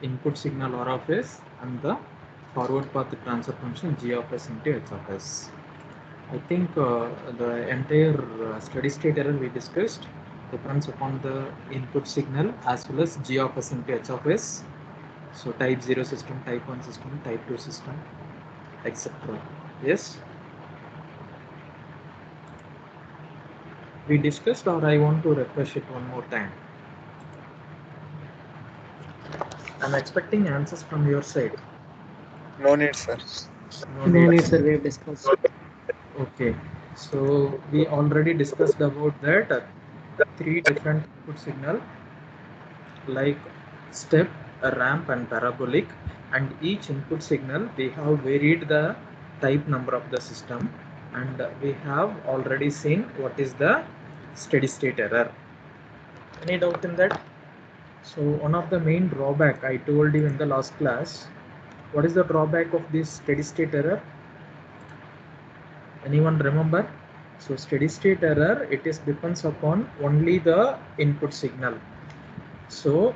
input signal R of s and the forward path transfer function g of s into h of s. I think the entire steady state error we discussed depends upon the input signal as well as g of s into h of s. So type 0 system, type 1 system, type 2 system, etc. Yes, we discussed, or I want to refresh it one more time. I'm expecting answers from your side. No need, sir. No No need. need, sir. We have discussed. Okay, so we already discussed about that three different input signal like step, a ramp and parabolic, and each input signal we have varied the type number of the system, and we have already seen what is the steady state error. Any doubt in that? So one of the main drawback I told you in the last class, what is the drawback of this steady state error? Anyone remember? So steady state error, it is depends upon only the input signal. So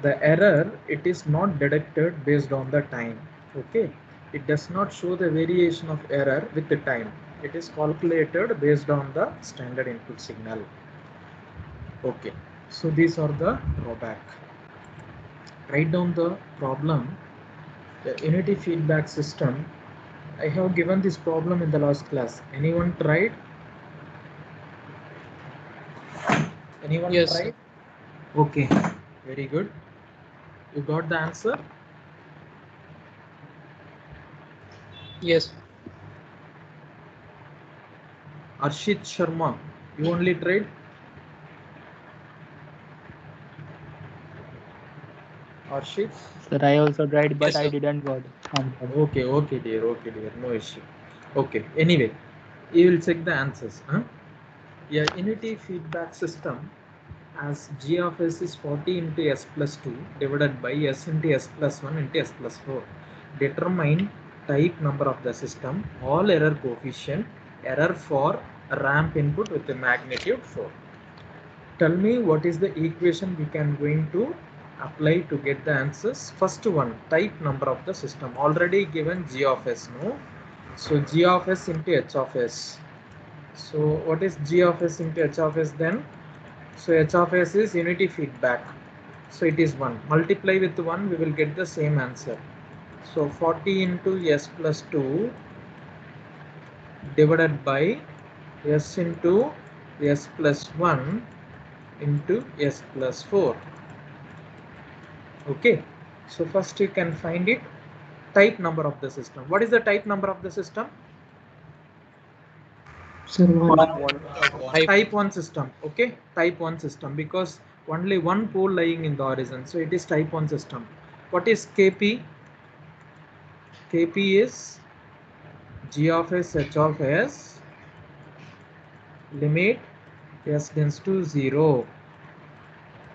the error, it is not detected based on the time. Okay, it does not show the variation of error with the time. It is calculated based on the standard input signal. Okay, so these are the drawback. Write down the problem. The unity feedback system. I have given this problem in the last class. Anyone tried? Anyone Yes, tried? Okay, very good. You got the answer? yes, Arshit Sharma, you only tried? Arshit? Sir, I also tried, but yes, I sir. didn't got answer. Okay, dear, no issue. Okay, anyway, you will check the answers. Huh? A unity feedback system as g of s is 40 into s plus 2 divided by s into s plus 1 into s plus 4. Determine type number of the system, all error coefficient, error for ramp input with the magnitude 4. Tell me what is the equation we can going to apply to get the answers. First one, type number of the system, already given g of s, no? So g of s into h of s. So what is g of s into h of s then? So h of s is unity feedback. So it is 1. Multiply with 1, we will get the same answer. So 40 into s plus 2 divided by s into s plus 1 into s plus 4. Okay, so first you can find it, type number of the system. What is the type number of the system? Sir, one. Type 1 system. Okay, type 1 system, because only one pole lying in the horizon, so it is type 1 system. What is kp? Kp is g of s h of s limit s tends to 0.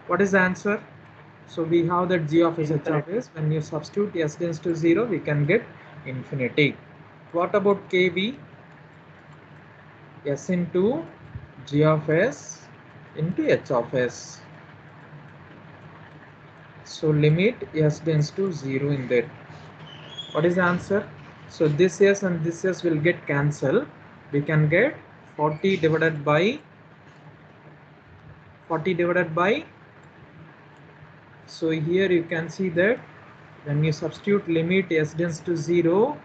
What is the answer? So we have that g of s h of s, when you substitute s tends to 0, we can get infinity. What about kv? S into g of s into h of s. So limit s tends to 0 in there. What is the answer? So this s and this s will get cancelled. We can get 40 divided by 40 divided by. So here you can see that when you substitute limit s tends to 0,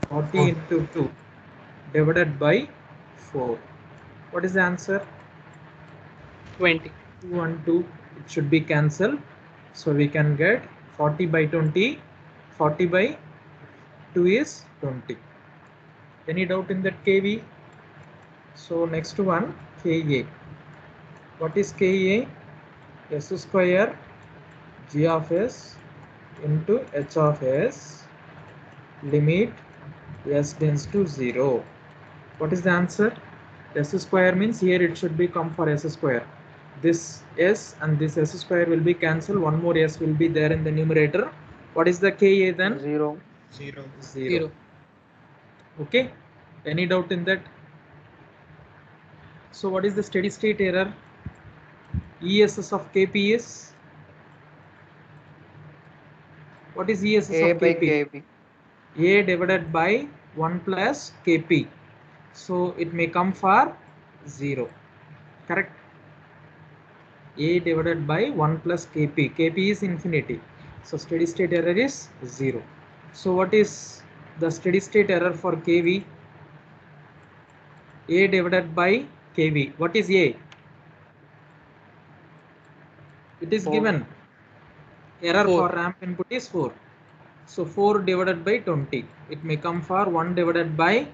40 into 2 divided by 4. What is the answer? 20. 2 and 2, it should be cancelled. So we can get 40 by 20. 40 by 2 is 20. Any doubt in that kV? So next one, Ka. What is Ka? S square g of s into h of s limit s tends to 0. What is the answer? S square means here it should be come for s square. This s and this s square will be cancelled. One more s will be there in the numerator. What is the Ka then? 0. 0. Okay. Any doubt in that? So what is the steady state error? ESS of Kp is What is ESS A of by Kp? KB. A divided by 1 plus Kp. So it may come for 0. Correct? A divided by 1 plus Kp. Kp is infinity. So steady state error is 0. So what is the steady state error for Kv? A divided by Kv. What is A? It is 4. given. Error 4. for ramp input is 4. So 4 divided by 20. It may come for 1 divided by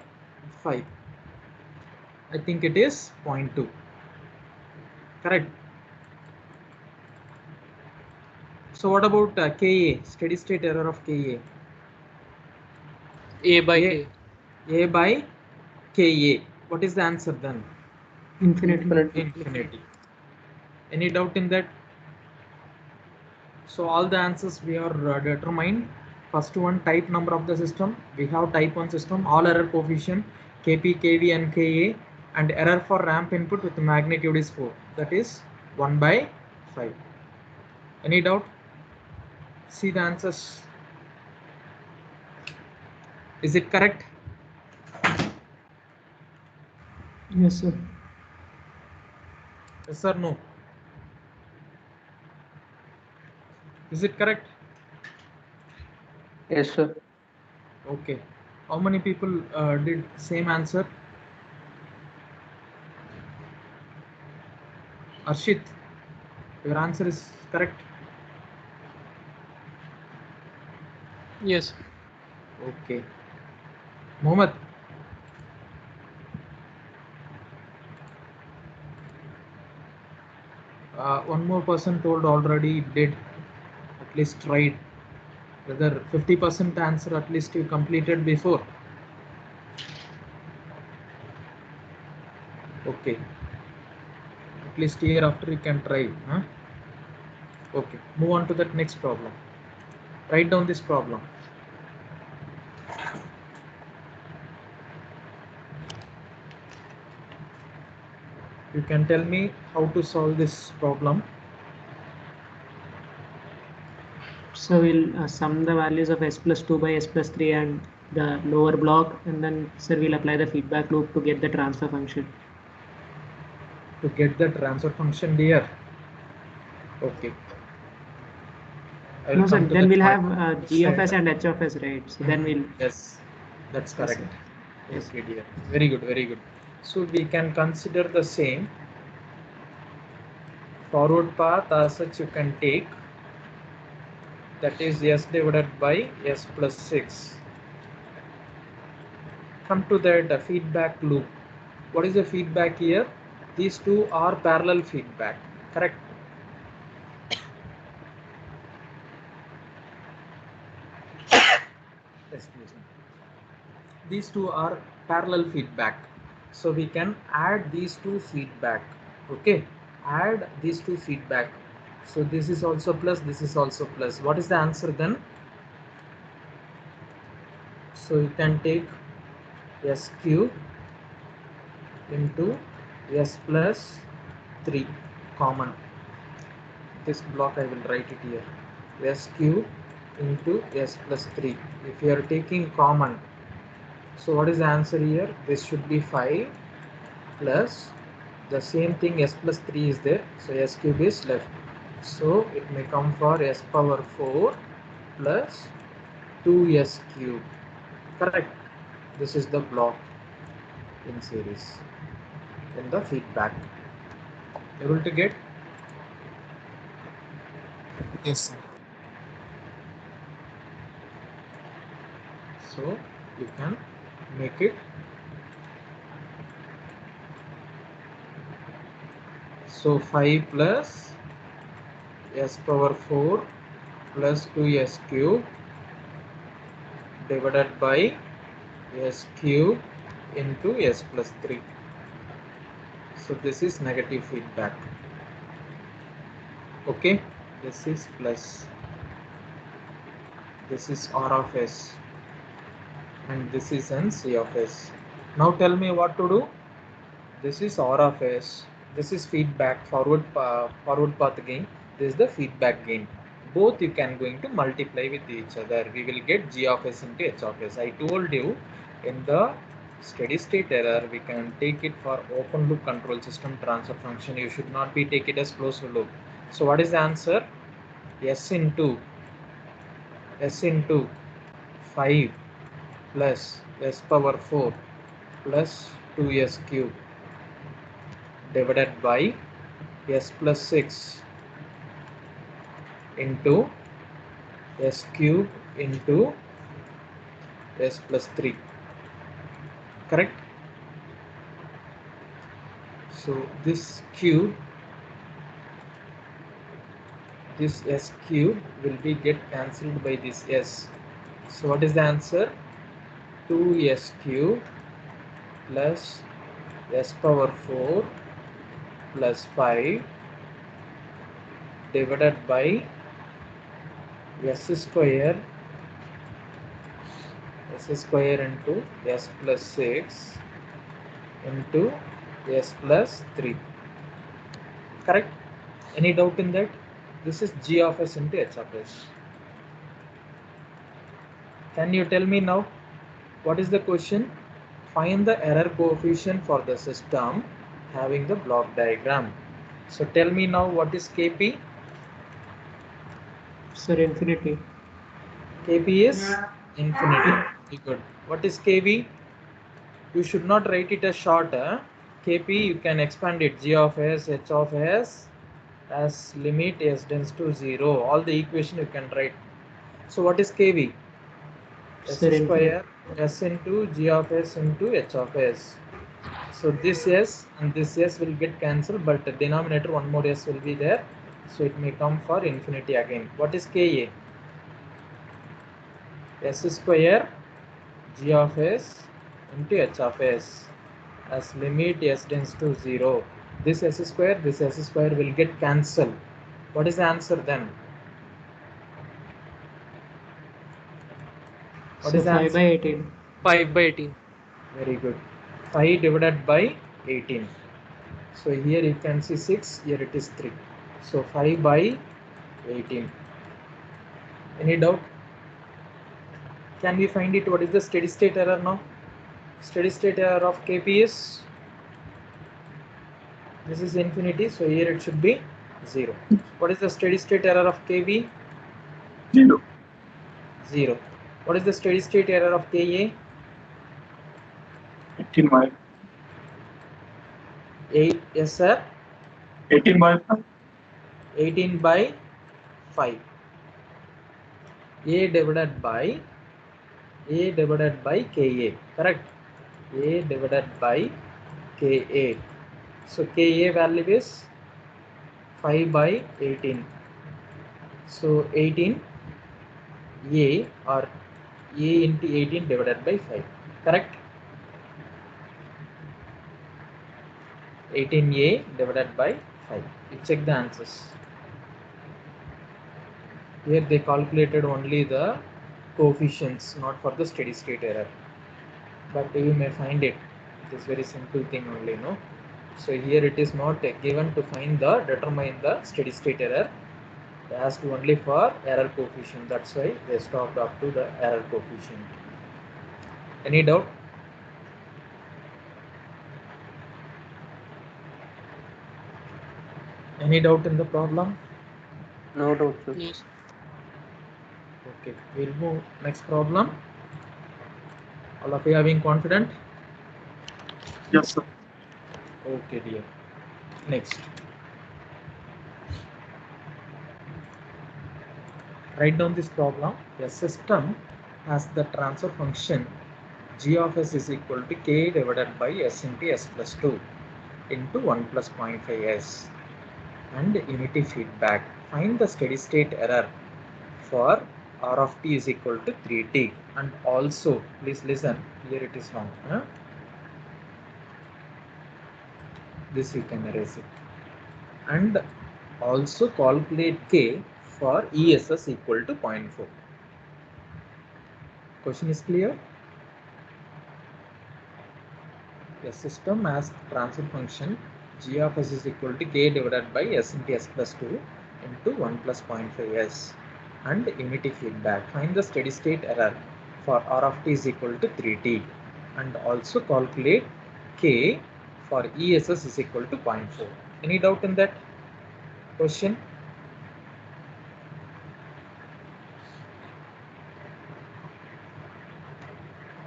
5. I think it is 0.2. Correct. So what about Ka? Steady state error of Ka. A by A, K. A by Ka. What is the answer then? Infinity. Infinity. Any doubt in that? So all the answers we are determined. First one, type number of the system. We have type 1 system, all error coefficient Kp, Kv and Ka, and error for ramp input with magnitude is 4. That is 1 by 5. Any doubt? See the answers. Is it correct? Yes, sir. Yes or no? Is it correct? Yes, sir. Okay. How many people did same answer? Arshit, your answer is correct. Yes. Okay. Mohammed, one more person told already did, at least tried. Whether 50% answer at least you completed before. Okay. At least year after you can try. Huh? Okay. Move on to that next problem. Write down this problem. You can tell me how to solve this problem. So we'll sum the values of s plus 2 by s plus 3 and the lower block, and then sir we'll apply the feedback loop to get the transfer function. To get the transfer function here. Okay. No sir, then we'll have g of side. s and h of s, right? So then we'll. Yes, that's correct. Yes, Okay, dear. Very good, very good. So we can consider the same forward path as such you can take, that is s divided by s plus 6. Come to that feedback loop. What is the feedback here? These two are parallel feedback, correct? Excuse me. These two are parallel feedback, so we can add these two feedback. Okay, add these two feedback. So this is also plus, this is also plus. What is the answer then? So you can take s cube into s plus 3 common. This block I will write it here. S cube into s plus 3. If you are taking common, so what is the answer here? This should be 5 plus the same thing, s plus 3 is there, so s cube is left. So it may come for s power 4 plus 2s cube. Correct. This is the block in series in the feedback. Able to get? Yes, sir. So you can make it. So 5 plus s power 4 plus 2s cube divided by s cube into s plus 3. So this is negative feedback. Okay, this is plus. This is R of s and this is n C of s. Now tell me what to do. This is R of s. This is feedback, forward path gain. This is the feedback gain. both you can going to multiply with each other. We will get g of s into h of s. I told you in the steady state error we can take it for open loop control system transfer function. You should not be take it as closed loop. So what is the answer? S into 5 plus s power 4 plus 2s cube divided by s plus 6 into s cube into s plus 3. Correct? So this s cube will be get cancelled by this s. So what is the answer? 2s cube plus s power 4 plus 5 divided by s square into s plus 6 into s plus 3. Correct? Any doubt in that? This is g of s into h of s. Can you tell me now what is the question? Find the error coefficient for the system having the block diagram. So tell me now what is Kp? Sir, infinity. Kp is infinity. Very good. What is Kv? You should not write it as short. Kp you can expand it. G of s, h of s as limit s tends to 0. All the equation you can write. So what is Kv? S Sir, square s into g of s into h of s. So this s and this s will get cancelled, but the denominator one more s will be there. So it may come for infinity again. What is Ka? S square g of s into h of s as limit s tends to 0. This s square will get cancelled. What is the answer then? What so is the 5 answer? by 18. 5 by 18. Very good. 5 divided by 18. So here you can see 6, here it is 3. So 5 by 18. Any doubt? Can we find it? What is the steady state error now? Steady state error of Kp is, this is infinity, so here it should be 0. What is the steady state error of Kv? 0. 0. What is the steady state error of Ka? 18 by 8, yes sir. 18 by 5. 18 by 5. A divided by Ka. Correct? A divided by Ka. So Ka value is 5 by 18. So 18 A or A into 18 divided by 5. Correct? 18A divided by 5. You check the answers. Here they calculated only the coefficients, not for the steady state error. But you may find it. It is very simple thing only, no? So here it is not given to determine the steady state error. They asked only for error coefficient. That's why they stopped up to the error coefficient. Any doubt? Any doubt in the problem? No doubt, sir. Yes. Okay, we'll move next problem. All of you are being confident? Yes, sir. Okay, dear. Next. Write down this problem. A system has the transfer function g of s is equal to k divided by s into s plus 2 into 1 plus 0.5s and unity feedback. Find the steady state error for r of t is equal to 3t, and also please listen, here it is wrong. This you can erase it. And also calculate k for ESS equal to 0.4. Question is clear? A system has transfer function g of s is equal to k divided by s into s plus 2 into 1 plus 0.5s and unity feedback. Find the steady state error for R of t is equal to 3t and also calculate k for ESS is equal to 0.4. Any doubt in that question?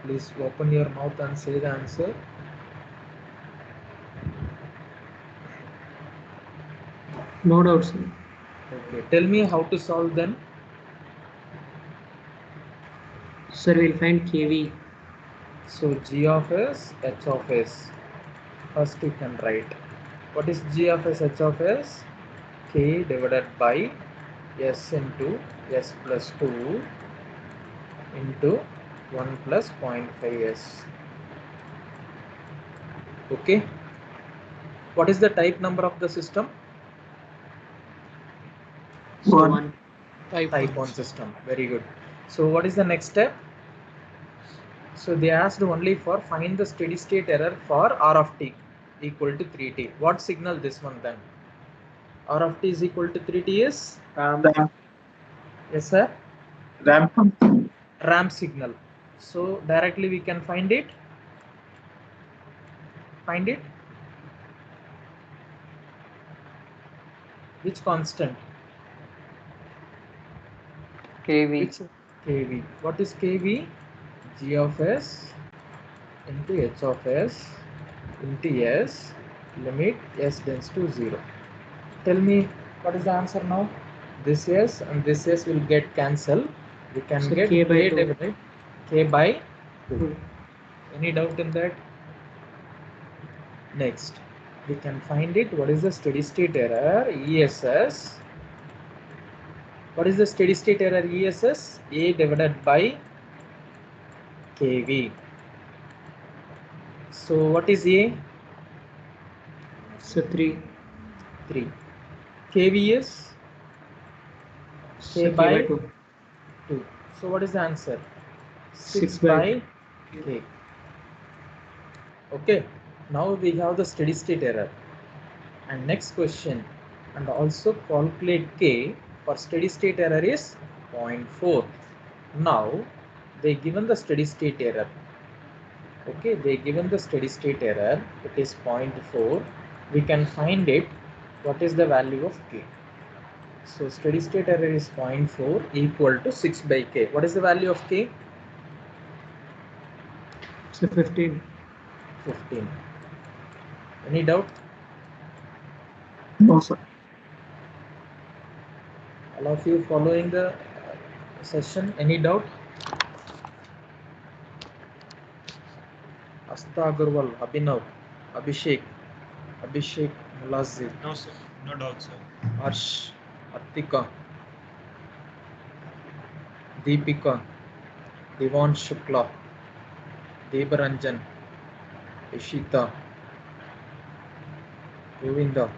Please open your mouth and say the answer. No doubt, sir. Okay, tell me how to solve then. Sir, we'll find KV. So G of S, H of S. First you can write. What is G of S, H of S? K divided by S into S plus 2 into 1 plus 0.5 S. Okay. What is the type number of the system? So One. 1. Type 1 system. Very good. So what is the next step? So they asked only for find the steady state error for R of t equal to 3t. What signal this one then? R of t is equal to 3t is? Ramp. Yes sir? Ramp. Ramp signal. So directly we can find it. Find it. Which constant? KV. Which kV? What is kV? G of S into H of S into S limit S tends to 0. Tell me what is the answer now? This S and this S will get cancelled. We can So get K by K 2. divided K by 2. 2. Any doubt in that? Next, we can find it. What is the steady state error? ESS. What is the steady state error? ESS? A divided by KV. So what is A? So 3. 3. KV is So K K by by 2. 2. So what is the answer? 6 by K. Okay. Now we have the steady state error. And next question. And also calculate K for steady state error is 0.4. Now they given the steady state error. Okay, they given the steady state error. It is 0.4. We can find it. What is the value of K? So steady state error is 0.4 equal to 6 by K. What is the value of K? So 15. 15. Any doubt? No, sir. All of you following the session? Any doubt? Asta Agarwal, Abhinav, Abhishek Mulazir, No, sir. No doubt, sir. Harsh, Artika, Deepika, Divan Shukla, Debaranjan, Ishita, Govinda,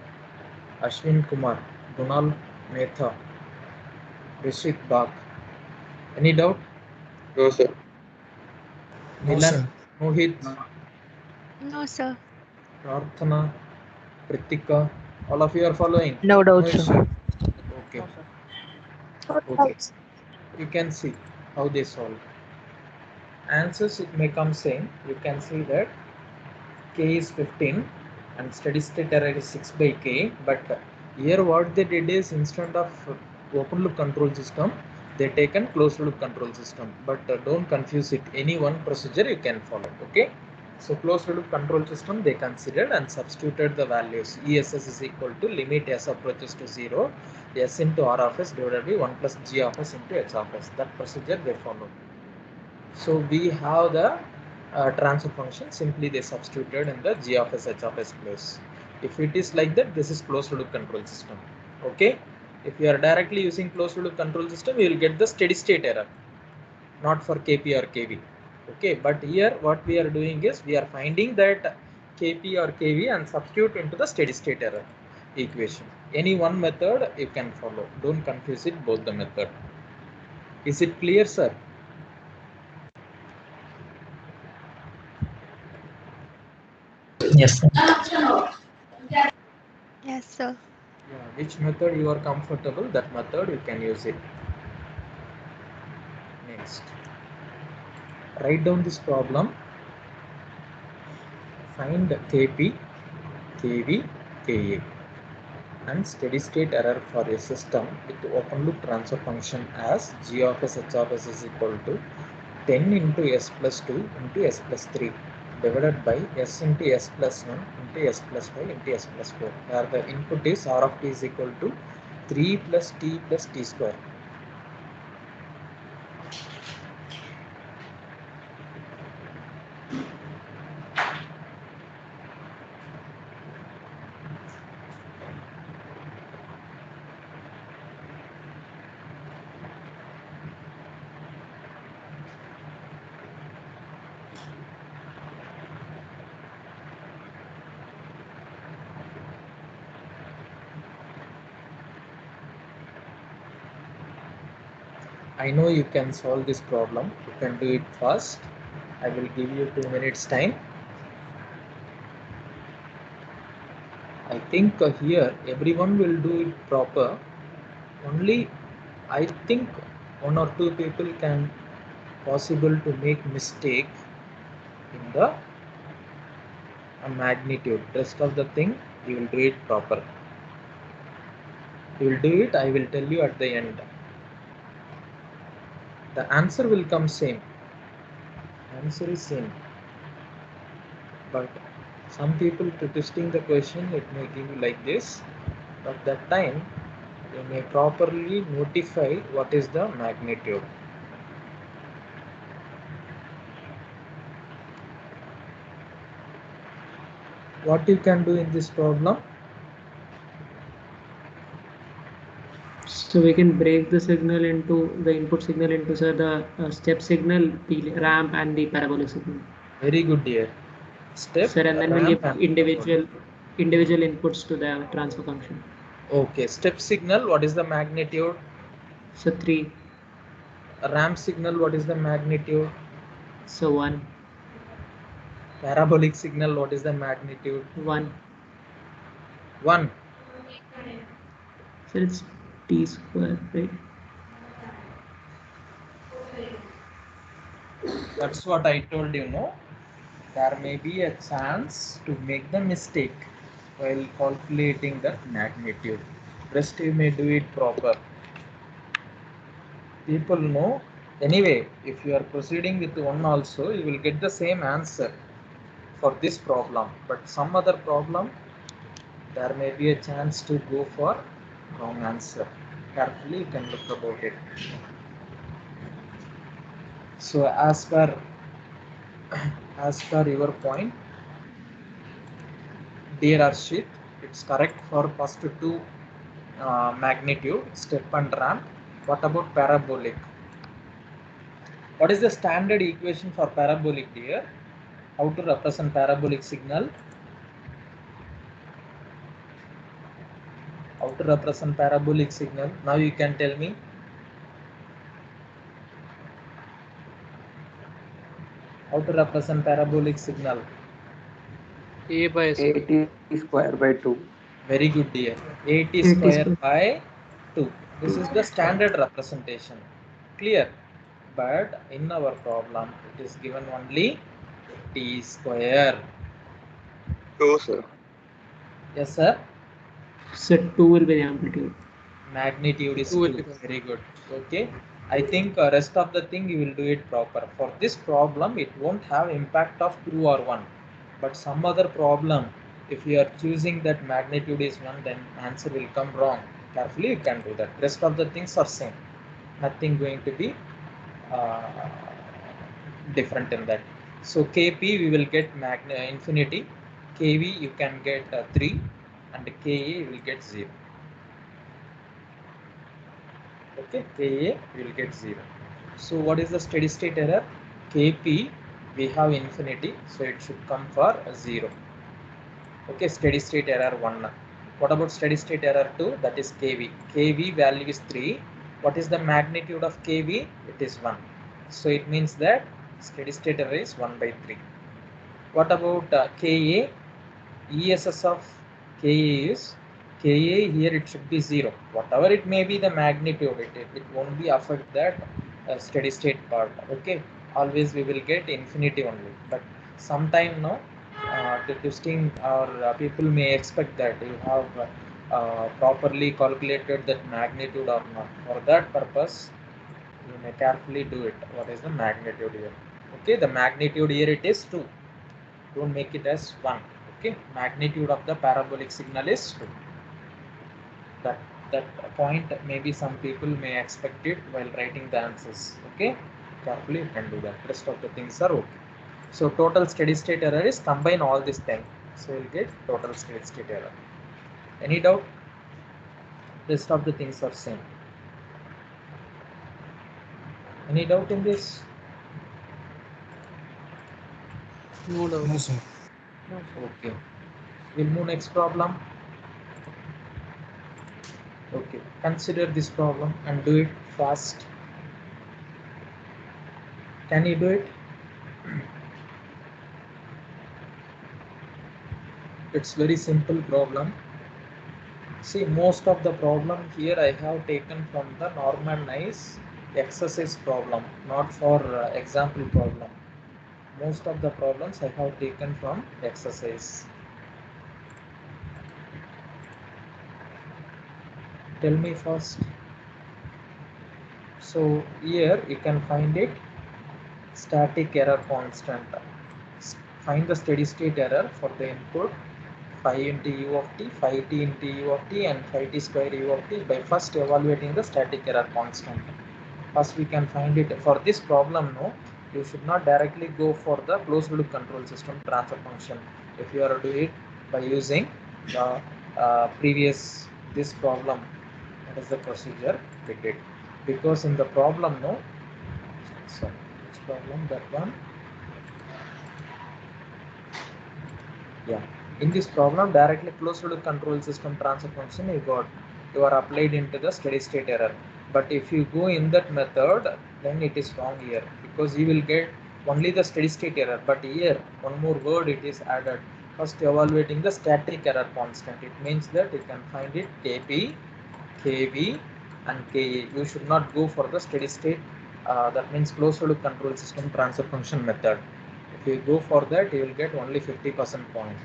Ashwin Kumar, Donal Mehta, Rishit Bag. Any doubt? No, sir. No, Milan, sir. Mohit, No, sir. Prarthana, Pritika, all of you are following? No doubt, issue. sir. Okay. Okay. You can see how they solve. Answers it may come same. You can see that K is 15 and steady state error is 6 by K. But here what they did is instead of open loop control system, they taken closed loop control system. But don't confuse it. Any one procedure you can follow. Okay. So closed loop control system they considered and substituted the values. ESS is equal to limit S approaches to 0, S into R of S divided by 1 plus G of S into H of S. That procedure they followed. So we have the transfer function, simply they substituted in the G of S, H of S place. If it is like that, this is closed loop control system. Okay. If you are directly using closed loop control system, you will get the steady state error, not for KP or KV. Okay. But here what we are doing is we are finding that KP or KV and substitute into the steady state error equation. Any one method you can follow. Don't confuse it both the method. Is it clear, sir? Yes, sir. Yes, sir. Yeah, which method you are comfortable, that method you can use it. fast. Write down this problem. Find Kp, Kv, Ka, and steady state error for a system with open loop transfer function as g of s h of s is equal to 10 into s plus 2 into s plus 3 divided by s into s plus 1 into s plus 5 into s plus 4, where the input is r of t is equal to 3 plus t square. I know you can solve this problem. You can do it fast. I will give you 2 minutes time. I think here everyone will do it proper. Only I think 1 or 2 people can possible to make mistake in the magnitude. Rest of the thing you will do it proper. You will do it. I will tell you at the end. The answer will come same. Answer is same. But some people to testing the question, it may give you like this. But that time you may properly notify what is the magnitude. What you can do in this problem? So we can break the signal into the input signal into the step signal, the ramp, and the parabolic signal. Very good, dear. Step. Sir, and then we'll ramp, give and individual inputs to the transfer function. okay. Step signal. What is the magnitude? So 3. Ramp signal. What is the magnitude? So 1. Parabolic signal. What is the magnitude? 1. 1. So it's t square, right? That's what I told you, no? There may be a chance to make the mistake while calculating the magnitude. Rest you may do it proper. People know. Anyway, if you are proceeding with 1 also, you will get the same answer for this problem. But some other problem, there may be a chance to go for wrong answer. Carefully you can look about it. So as per your point, dear Arshit, it's correct for first 2 magnitude, step and ramp. What about parabolic? What is the standard equation for parabolic, dear? How to represent parabolic signal? How to represent parabolic signal? Now you can tell me. How to represent parabolic signal? A by t square by 2. Very good, dear. 80 80 square square. by 2. This is the standard representation. Clear? But in our problem, it is given only t square. No, sir. Yes, sir. So 2 will be the amplitude. Magnitude is 2 will 2. be Very good. Okay. I think rest of the thing you will do it proper. For this problem, it won't have impact of 2 or 1. But some other problem, if you are choosing that magnitude is 1, then answer will come wrong. Carefully you can do that. Rest of the things are same. Nothing going to be different in that. So Kp we will get infinity. Kv you can get 3, and Ka you will get 0. Okay, Ka we will get 0. So what is the steady state error? Kp we have infinity, so it should come for 0. Okay, steady state error 1. What about steady state error 2? That is Kv. Kv value is 3. What is the magnitude of Kv? It is 1. So it means that steady state error is 1 by 3. What about Ka? ESS of Ka is Ka here it should be 0. Whatever it may be the magnitude, it won't be affect that steady state part. Okay, always we will get infinity only, but sometime no, the testing or people may expect that you have properly calculated that magnitude or not. For that purpose, you may carefully do it. What is the magnitude here? Okay, the magnitude here it is 2. Don't make it as 1. Okay, magnitude of the parabolic signal is 2. That point maybe some people may expect it while writing the answers. Okay, carefully you can do that. Rest of the things are okay. So total steady state error is combine all these things. So you'll get total steady state error. Any doubt? Rest of the things are same. Any doubt in this? No doubt. No, sir. Okay. We'll move next problem. Okay. Consider this problem and do it fast. Can you do it? It's very simple problem. See, most of the problem here I have taken from the normalized exercise problem, not for example problem. Most of the problems I have taken from exercise. Tell me first. So here you can find it static error constant. Find the steady state error for the input 5 into u of t, 5t into u of t and 5t square u of t by first evaluating the static error constant. First we can find it. For this problem, no, you should not directly go for the closed loop control system transfer function. If you are doing it by using the previous this problem, that is the procedure we did. Because in the problem, no, sorry, which problem? That one. Yeah, in this problem directly closed loop control system transfer function you are applied into the steady state error. But if you go in that method, then it is wrong here, because you will get only the steady state error. But here one more word it is added. First evaluating the static error constant. It means that you can find it Kp, Kv and Ka. You should not go for the steady state, that means closed loop control system transfer function method. If you go for that, you will get only 50% point.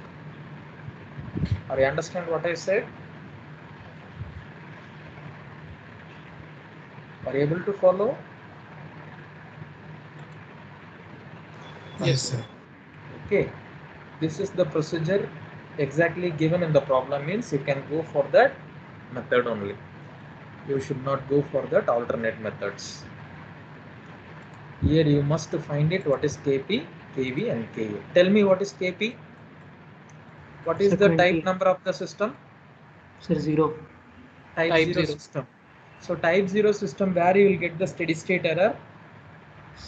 Are you understand what I said? Are you able to follow? Yes, sir. Okay. This is the procedure exactly given in the problem, means you can go for that method only. You should not go for that alternate methods. Here you must find it what is Kp, Kv and Ka. Tell me what is Kp? What is Sir, the 20. type number of the system? Sir, 0. Type Type 0 0. system. So type 0 system, where you will get the steady state error?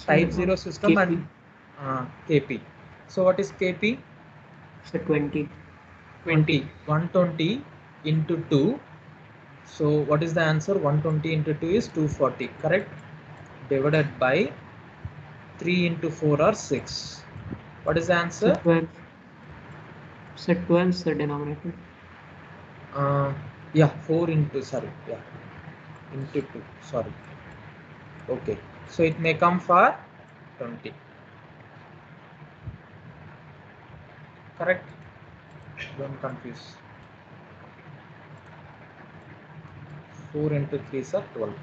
Type 0 system KP. and Kp. So what is Kp? Sir, 20. 20. 120 into 2. So what is the answer? 120 into 2 is 240. Correct? Divided by 3 into 4 or 6. What is the answer? Sir, 12. Sir, 12, sir, denominator. Yeah, 4 into, sorry, yeah, into 2, sorry. Okay, so it may come for 20. Correct? Don't confuse. 4 into 3 is 12.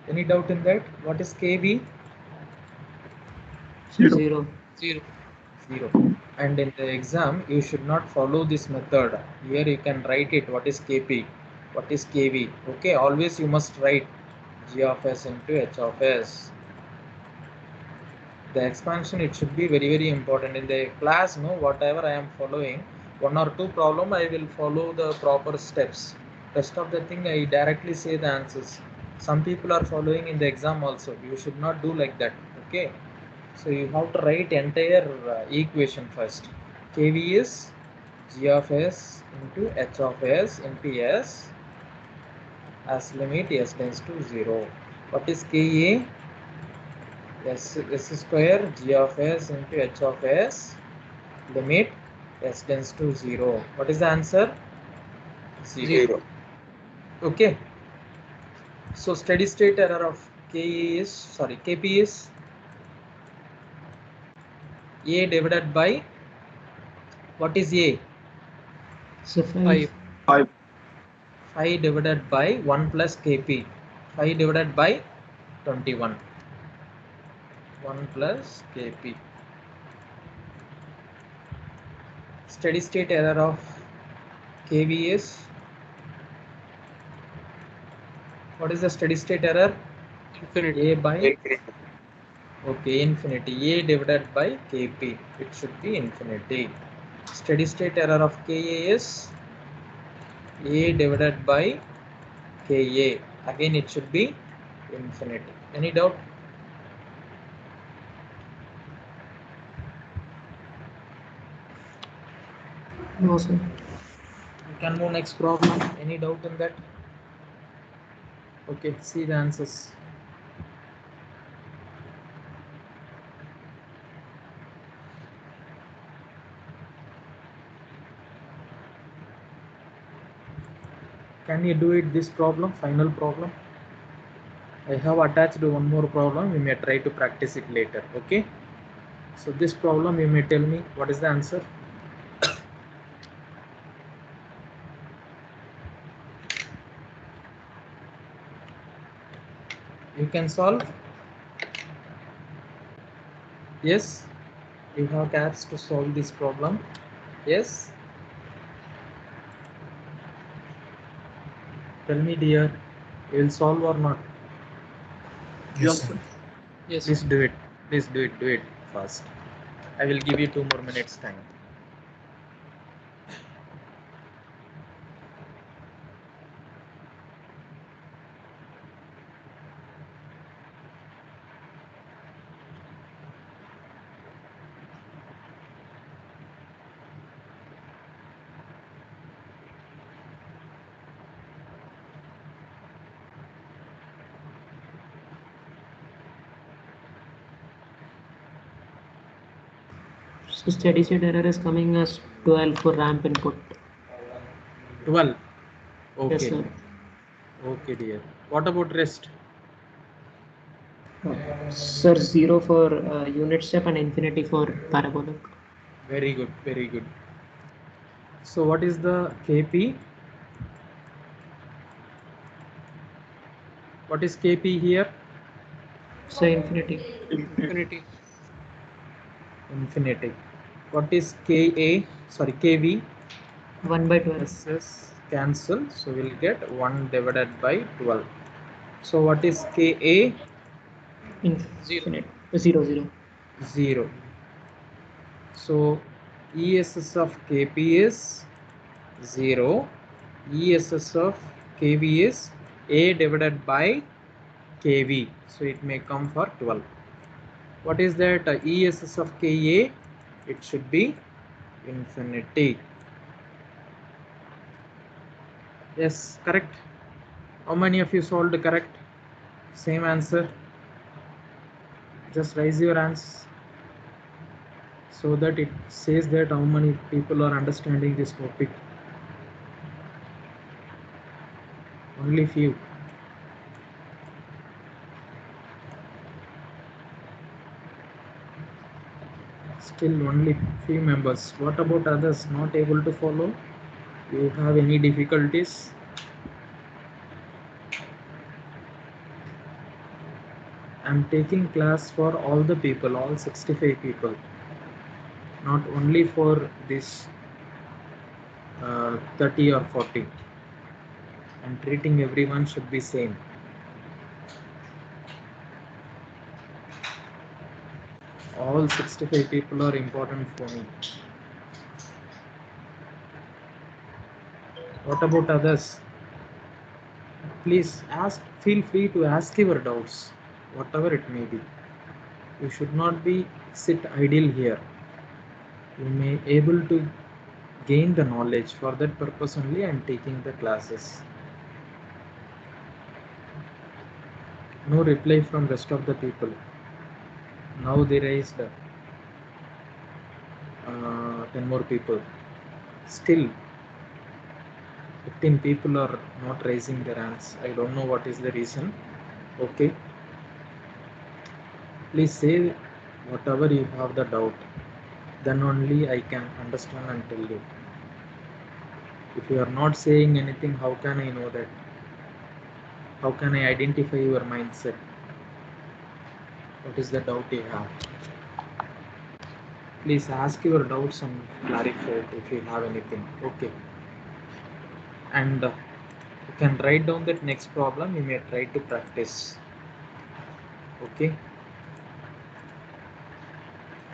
Any doubt in that? What is Kv? Sir, 0. 0. 0. And in the exam, you should not follow this method. Here you can write it. What is Kp? What is Kv? Okay, always you must write g of s into h of s. The expansion, it should be very, very important. In the class, no, whatever I am following, 1 or 2 problem, I will follow the proper steps. Rest of the thing, I directly say the answers. Some people are following in the exam also. You should not do like that. Okay. So you have to write entire equation first. Kv is g of s into h of s into s as limit s tends to 0. What is Ka? S square g of s into h of s limit s tends to 0. What is the answer? 0. Okay. So steady state error of KP is A divided by, what is A? So 5. 5. 5 divided by 1 plus Kp. 5 divided by 21. 1 plus Kp. Steady state error of Kv is, what is the steady state error? Infinity. A by, okay, infinity. A divided by Kp. It should be infinity. Steady state error of Ka is A divided by Ka. Again, it should be infinity. Any doubt? no, sir. You can move next problem. Any doubt in that? Okay, see the answers. Can you do it this problem, final problem? I have attached one more problem. We may try to practice it later. Okay. So this problem, you may tell me what is the answer. You can solve. Yes. You have caps to solve this problem. Yes. Tell me, dear, you will solve or not? Yes, sir. Yes. Please do it. Please do it. Do it fast. I will give you 2 more minutes time. So steady state error is coming as 12 for ramp input. 12. Okay. Yes, sir. Okay, dear. What about rest? Sir, 0 for unit step and infinity for parabolic. Very good. Very good. So what is the Kp? What is Kp here? So infinity. Infinity. Infinity. What is Ka? Sorry, Kv. 1 by 12. SS cancel. So we'll get 1 divided by 12. So what is Ka? Infinite. 0, 0. 0. So ESS of Kp is 0. ESS of Kv is A divided by Kv. So it may come for 12. What is that ESS of Ka? It should be infinity. Yes, correct. How many of you solved correct? Same answer. Just raise your hands so that it says that how many people are understanding this topic. Only few. Still only few members. What about others not able to follow? You have any difficulties? I'm taking class for all the people, all 65 people, not only for this 30 or 40. I'm treating everyone should be same. All 65 people are important for me. What about others? Please ask, feel free to ask your doubts, whatever it may be. You should not be sit idle here. You may able to gain the knowledge. For that purpose only I am taking the classes. No reply from rest of the people. Now they raised 10 more people. Still, if 15 people are not raising their hands. I don't know what is the reason. Okay. Please say whatever you have the doubt. Then only I can understand and tell you. If you are not saying anything, how can I know that? How can I identify your mindset? What is the doubt you have? Please ask your doubts and clarify it if you have anything. Okay. And you can write down that next problem. You may try to practice. Okay.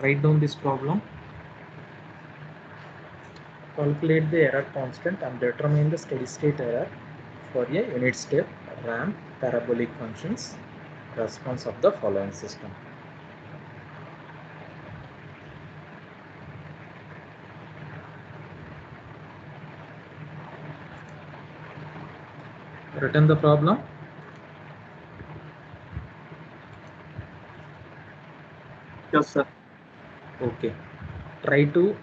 Write down this problem. Calculate the error constant and determine the steady state error for a unit step ramp parabolic functions response of the following system. Written the problem. Yes, sir. Okay. Try to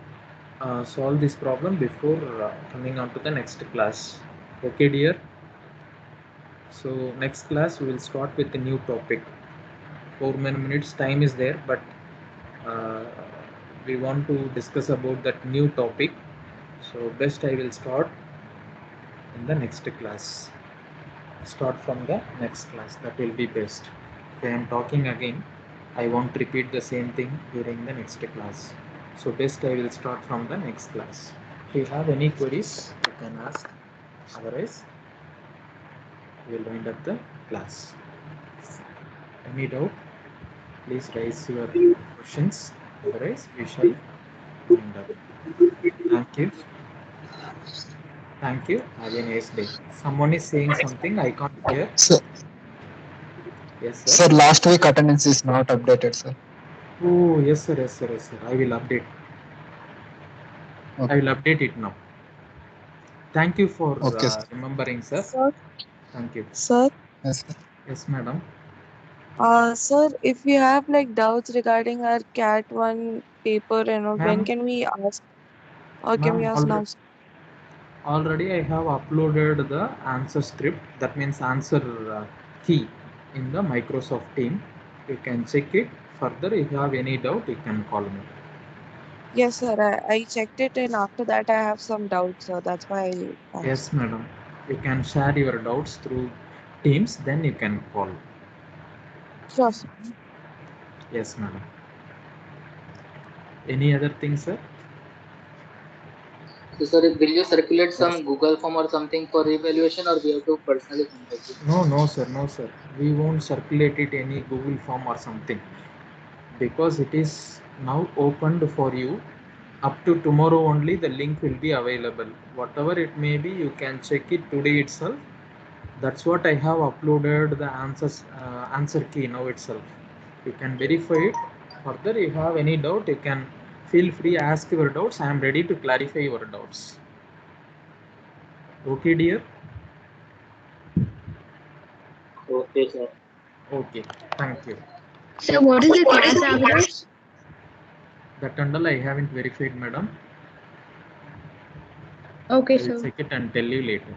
solve this problem before coming on to the next class. Okay, dear. So next class we will start with a new topic. 4 minutes time is there, but we want to discuss about that new topic. So best I will start in the next class. Start from the next class. That will be best. If I am talking again, I won't repeat the same thing during the next class. So best I will start from the next class. If you have any queries, you can ask. Otherwise, we will wind up the class. Any doubt? Please raise your questions. Otherwise, we shall wind up. Thank you. Thank you. Have a nice day. Someone is saying something I can't hear. Sir, Yes, sir. sir, last week attendance is not updated, sir. Oh, yes, sir. Yes, sir. Yes, sir. I will update. Okay. I will update it now. Thank you for Okay, sir. remembering, sir. Sir, Thank you. sir, Yes, sir. Yes, madam. sir, if we have like doubts regarding our Cat 1 paper and all, when Ma'am, can we ask? Or can we ma'am, ask now? Sir? already I have uploaded the answer script. That means answer key in the Microsoft team. You can check it. Further, if you have any doubt, you can call me. Yes, sir. I checked it, and after that, I have some doubts, sir. That's why I asked. Yes, madam. You can share your doubts through Teams. Then you can call. Sure, sir. Yes, madam. Any other thing, sir? So, sir, will you circulate some Google form or something for evaluation, or we have to personally contact you? No, sir. No, sir. We won't circulate it any Google form or something because it is now opened for you. Up to tomorrow only the link will be available. Whatever it may be, you can check it today itself. That's what I have uploaded the answer key now itself. You can verify it. Further, if you have any doubt, you can feel free ask your doubts. I am ready to clarify your doubts. Okay, dear. Okay, sir. Okay, thank you. So what is the class hours? That and I haven't verified, madam. Okay, I will sir. check it and tell you later.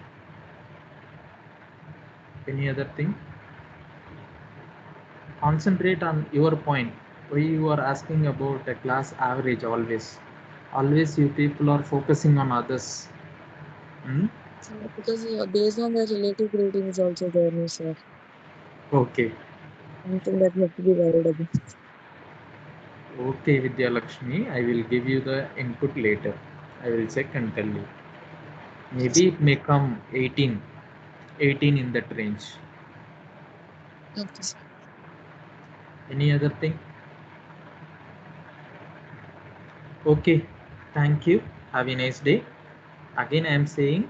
Any other thing? Concentrate on your point. Why you are asking about a class average always? Always you people are focusing on others. Because based on the relative grading is also there, no, sir. Okay. Something that you have to be worried about. Okay, Vidya Lakshmi. I will give you the input later. I will check and tell you. Maybe it may come 18 in that range. Okay, sir. Any other thing? Okay, thank you. Have a nice day. Again, I am saying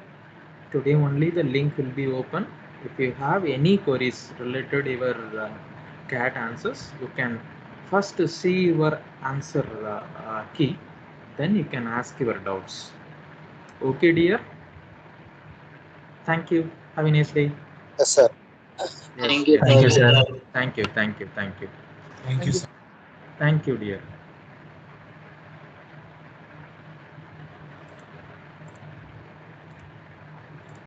today only the link will be open. If you have any queries related to your CAT answers, you can first see your answer key, then you can ask your doubts. Okay, dear. Thank you. Have a nice day. Yes, sir. Yes, Thank you, yes. sir. Thank you. Thank you. Thank you. Thank you, sir. Thank you, dear.